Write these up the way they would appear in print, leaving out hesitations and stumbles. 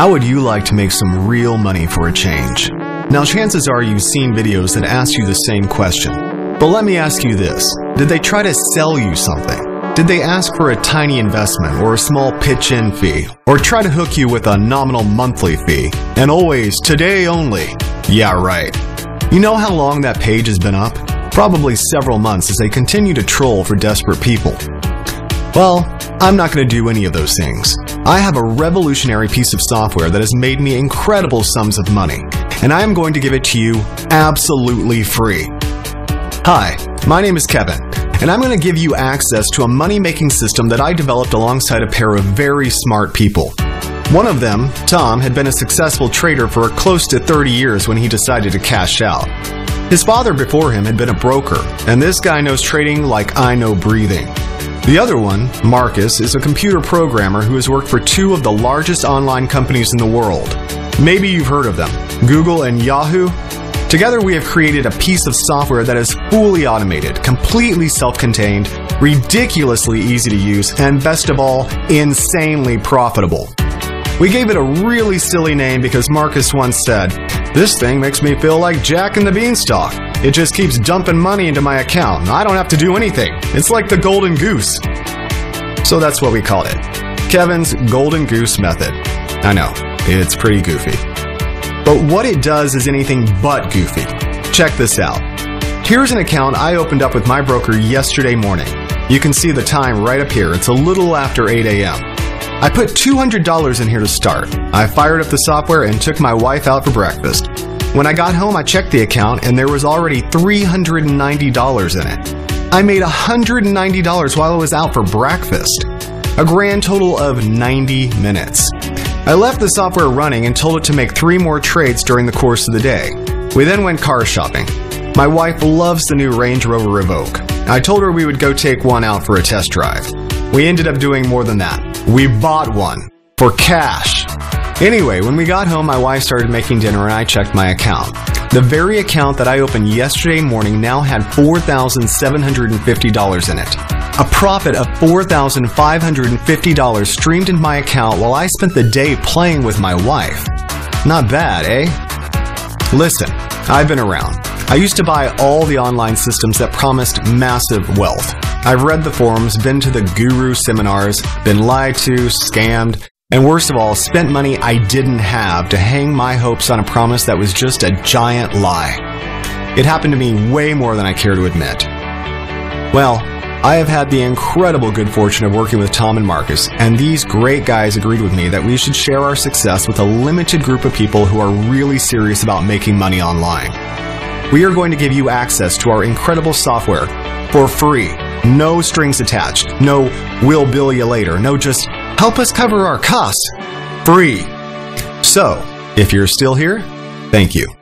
How would you like to make some real money for a change? Now, chances are you've seen videos that ask you the same question. But let me ask you this. Did they try to sell you something? Did they ask for a tiny investment or a small pitch-in fee? Or try to hook you with a nominal monthly fee? And always, today only. Yeah, right. You know how long that page has been up? Probably several months as they continue to troll for desperate people. Well, I'm not going to do any of those things. I have a revolutionary piece of software that has made me incredible sums of money, and I am going to give it to you absolutely free. Hi, my name is Kevin, and I'm going to give you access to a money-making system that I developed alongside a pair of very smart people. One of them, Tom, had been a successful trader for close to 30 years when he decided to cash out. His father before him had been a broker, and this guy knows trading like I know breathing. The other one, Marcus, is a computer programmer who has worked for two of the largest online companies in the world. Maybe you've heard of them, Google and Yahoo. Together we have created a piece of software that is fully automated, completely self-contained, ridiculously easy to use, and best of all, insanely profitable. We gave it a really silly name because Marcus once said, "This thing makes me feel like Jack and the Beanstalk. It just keeps dumping money into my account, and I don't have to do anything. It's like the Golden Goose." So that's what we called it. Kevin's Golden Goose Method. I know, it's pretty goofy. But what it does is anything but goofy. Check this out. Here's an account I opened up with my broker yesterday morning. You can see the time right up here. It's a little after 8 a.m. I put $200 in here to start. I fired up the software and took my wife out for breakfast. When I got home, I checked the account and there was already $390 in it. I made $190 while I was out for breakfast. A grand total of 90 minutes. I left the software running and told it to make 3 more trades during the course of the day. We then went car shopping. My wife loves the new Range Rover Evoque. I told her we would go take one out for a test drive. We ended up doing more than that. We bought one. For cash. Anyway, when we got home, my wife started making dinner and I checked my account. The very account that I opened yesterday morning now had $4,750 in it. A profit of $4,550 streamed into my account while I spent the day playing with my wife. Not bad, eh? Listen, I've been around. I used to buy all the online systems that promised massive wealth. I've read the forums, been to the guru seminars, been lied to, scammed, and worst of all, spent money I didn't have to hang my hopes on a promise that was just a giant lie. It happened to me way more than I care to admit. Well, I have had the incredible good fortune of working with Tom and Marcus, and these great guys agreed with me that we should share our success with a limited group of people who are really serious about making money online. We are going to give you access to our incredible software for free. No strings attached. No, we'll bill you later. No, just help us cover our costs. Free. So, if you're still here, thank you.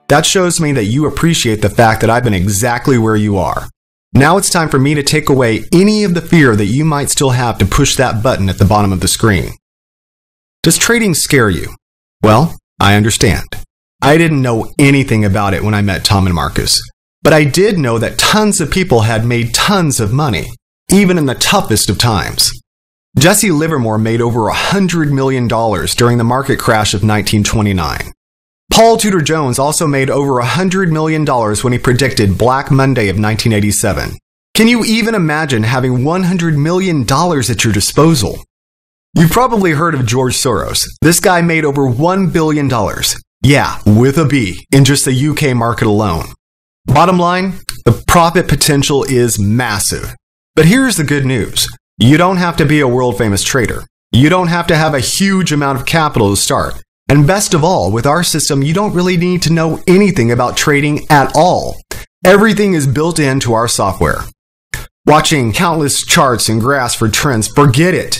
That shows me that you appreciate the fact that I've been exactly where you are. Now it's time for me to take away any of the fear that you might still have to push that button at the bottom of the screen. Does trading scare you? Well, I understand. I didn't know anything about it when I met Tom and Marcus. But I did know that tons of people had made tons of money, even in the toughest of times. Jesse Livermore made over $100 million during the market crash of 1929. Paul Tudor Jones also made over $100 million when he predicted Black Monday of 1987. Can you even imagine having $100 million at your disposal? You've probably heard of George Soros. This guy made over $1 billion. Yeah, with a B, in just the UK market alone. Bottom line, the profit potential is massive. But here's the good news. You don't have to be a world-famous trader. You don't have to have a huge amount of capital to start. And best of all, with our system, you don't really need to know anything about trading at all. Everything is built into our software. Watching countless charts and graphs for trends, forget it.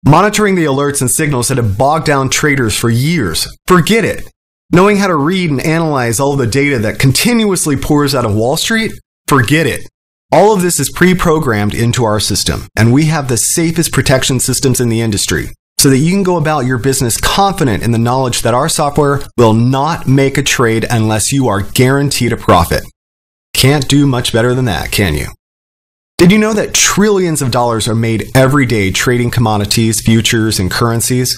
Monitoring the alerts and signals that have bogged down traders for years, forget it. Knowing how to read and analyze all of the data that continuously pours out of Wall Street? Forget it. All of this is pre-programmed into our system, and we have the safest protection systems in the industry, so that you can go about your business confident in the knowledge that our software will not make a trade unless you are guaranteed a profit. Can't do much better than that, can you? Did you know that trillions of dollars are made every day trading commodities, futures, and currencies?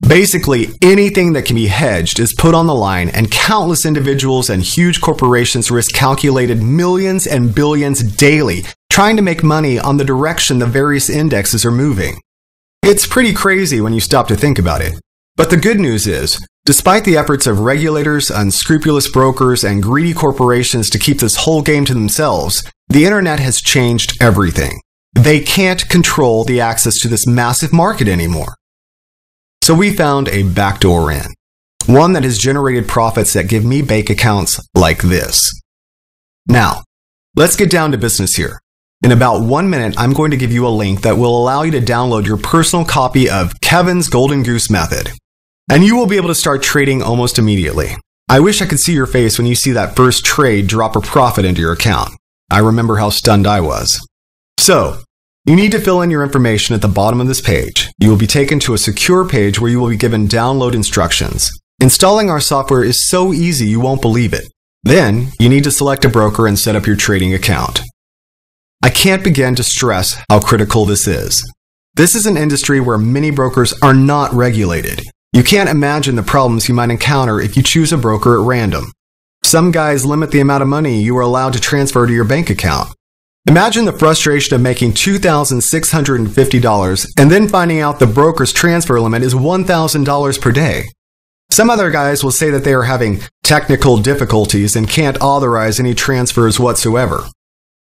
Basically, anything that can be hedged is put on the line, and countless individuals and huge corporations risk calculated millions and billions daily trying to make money on the direction the various indexes are moving. It's pretty crazy when you stop to think about it. But the good news is, despite the efforts of regulators, unscrupulous brokers, and greedy corporations to keep this whole game to themselves, the internet has changed everything. They can't control the access to this massive market anymore. So we found a backdoor in. One that has generated profits that give me bank accounts like this. Now, let's get down to business here. In about 1 minute, I'm going to give you a link that will allow you to download your personal copy of Kevin's Golden Goose Method. And you will be able to start trading almost immediately. I wish I could see your face when you see that first trade drop a profit into your account. I remember how stunned I was. So, you need to fill in your information at the bottom of this page. You will be taken to a secure page where you will be given download instructions. Installing our software is so easy you won't believe it. Then, you need to select a broker and set up your trading account. I can't begin to stress how critical this is. This is an industry where many brokers are not regulated. You can't imagine the problems you might encounter if you choose a broker at random. Some guys limit the amount of money you are allowed to transfer to your bank account. Imagine the frustration of making $2,650 and then finding out the broker's transfer limit is $1,000 per day. Some other guys will say that they are having technical difficulties and can't authorize any transfers whatsoever.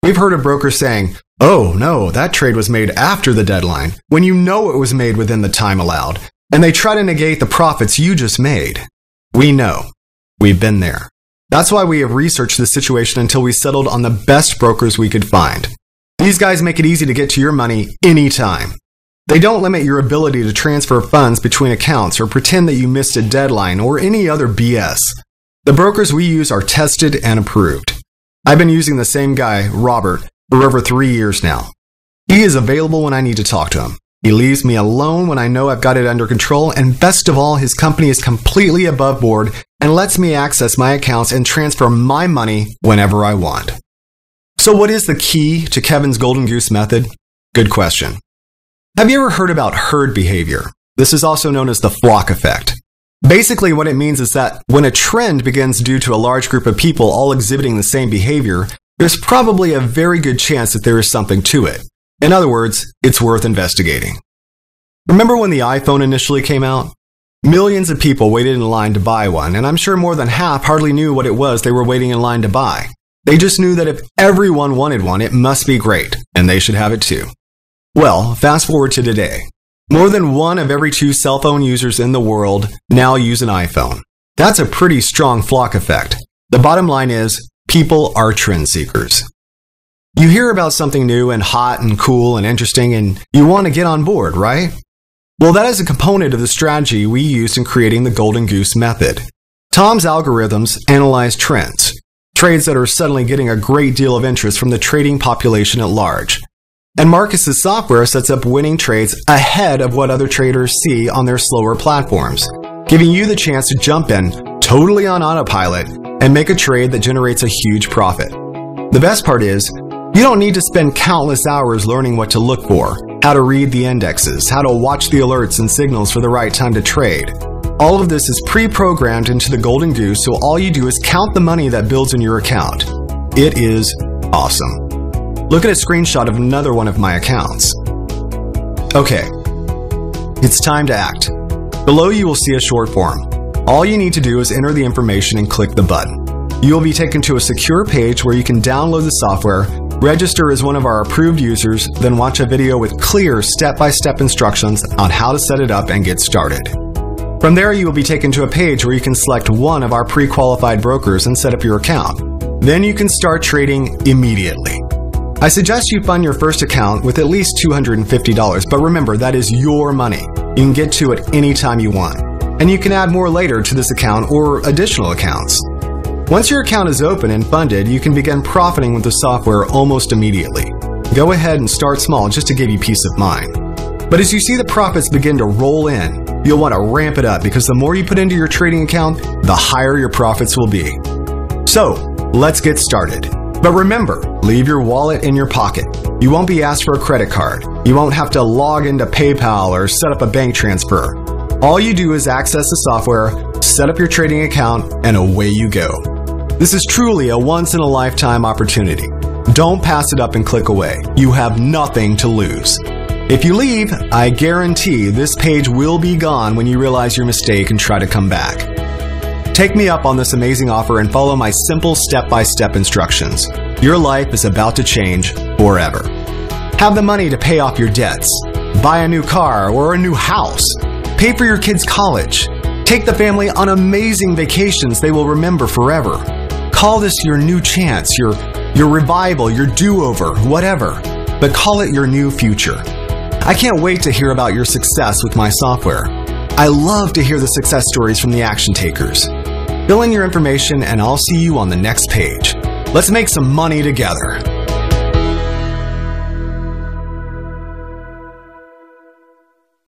We've heard of brokers saying, "Oh no, that trade was made after the deadline," when you know it was made within the time allowed, and they try to negate the profits you just made. We know. We've been there. That's why we have researched the situation until we settled on the best brokers we could find. These guys make it easy to get to your money anytime. They don't limit your ability to transfer funds between accounts or pretend that you missed a deadline or any other BS. The brokers we use are tested and approved. I've been using the same guy, Robert, for over 3 years now. He is available when I need to talk to him. He leaves me alone when I know I've got it under control, and best of all, his company is completely above board and lets me access my accounts and transfer my money whenever I want. So what is the key to Kevin's Golden Goose Method? Good question. Have you ever heard about herd behavior? This is also known as the flock effect. Basically, what it means is that when a trend begins due to a large group of people all exhibiting the same behavior, there's probably a very good chance that there is something to it. In other words, it's worth investigating. Remember when the iPhone initially came out? Millions of people waited in line to buy one, and I'm sure more than half hardly knew what it was they were waiting in line to buy. They just knew that if everyone wanted one, it must be great, and they should have it too. Well, fast forward to today. More than 1 of every 2 cell phone users in the world now use an iPhone. That's a pretty strong flock effect. The bottom line is, people are trend seekers. You hear about something new and hot and cool and interesting, and you want to get on board, right? Well, that is a component of the strategy we used in creating the Golden Goose Method. Tom's algorithms analyze trends, trades that are suddenly getting a great deal of interest from the trading population at large. And Marcus's software sets up winning trades ahead of what other traders see on their slower platforms, giving you the chance to jump in totally on autopilot and make a trade that generates a huge profit. The best part is, you don't need to spend countless hours learning what to look for, how to read the indexes, how to watch the alerts and signals for the right time to trade. All of this is pre-programmed into the Golden Goose, so all you do is count the money that builds in your account. It is awesome. Look at a screenshot of another one of my accounts. Okay, it's time to act. Below you will see a short form. All you need to do is enter the information and click the button. You will be taken to a secure page where you can download the software, register as one of our approved users, then watch a video with clear step-by-step instructions on how to set it up and get started. From there, you will be taken to a page where you can select one of our pre-qualified brokers and set up your account. Then you can start trading immediately. I suggest you fund your first account with at least $250, but remember, that is your money. You can get to it anytime you want. And you can add more later to this account or additional accounts. Once your account is open and funded, you can begin profiting with the software almost immediately. Go ahead and start small just to give you peace of mind. But as you see the profits begin to roll in, you'll want to ramp it up because the more you put into your trading account, the higher your profits will be. So, let's get started. But remember, leave your wallet in your pocket. You won't be asked for a credit card. You won't have to log into PayPal or set up a bank transfer. All you do is access the software, set up your trading account, and away you go. This is truly a once-in-a-lifetime opportunity. Don't pass it up and click away. You have nothing to lose. If you leave, I guarantee this page will be gone when you realize your mistake and try to come back. Take me up on this amazing offer and follow my simple step-by-step instructions. Your life is about to change forever. Have the money to pay off your debts, buy a new car or a new house, pay for your kids' college, take the family on amazing vacations they will remember forever. Call this your new chance, your revival, your do-over, whatever, but call it your new future. I can't wait to hear about your success with my software. I love to hear the success stories from the action takers. Fill in your information and I'll see you on the next page. Let's make some money together.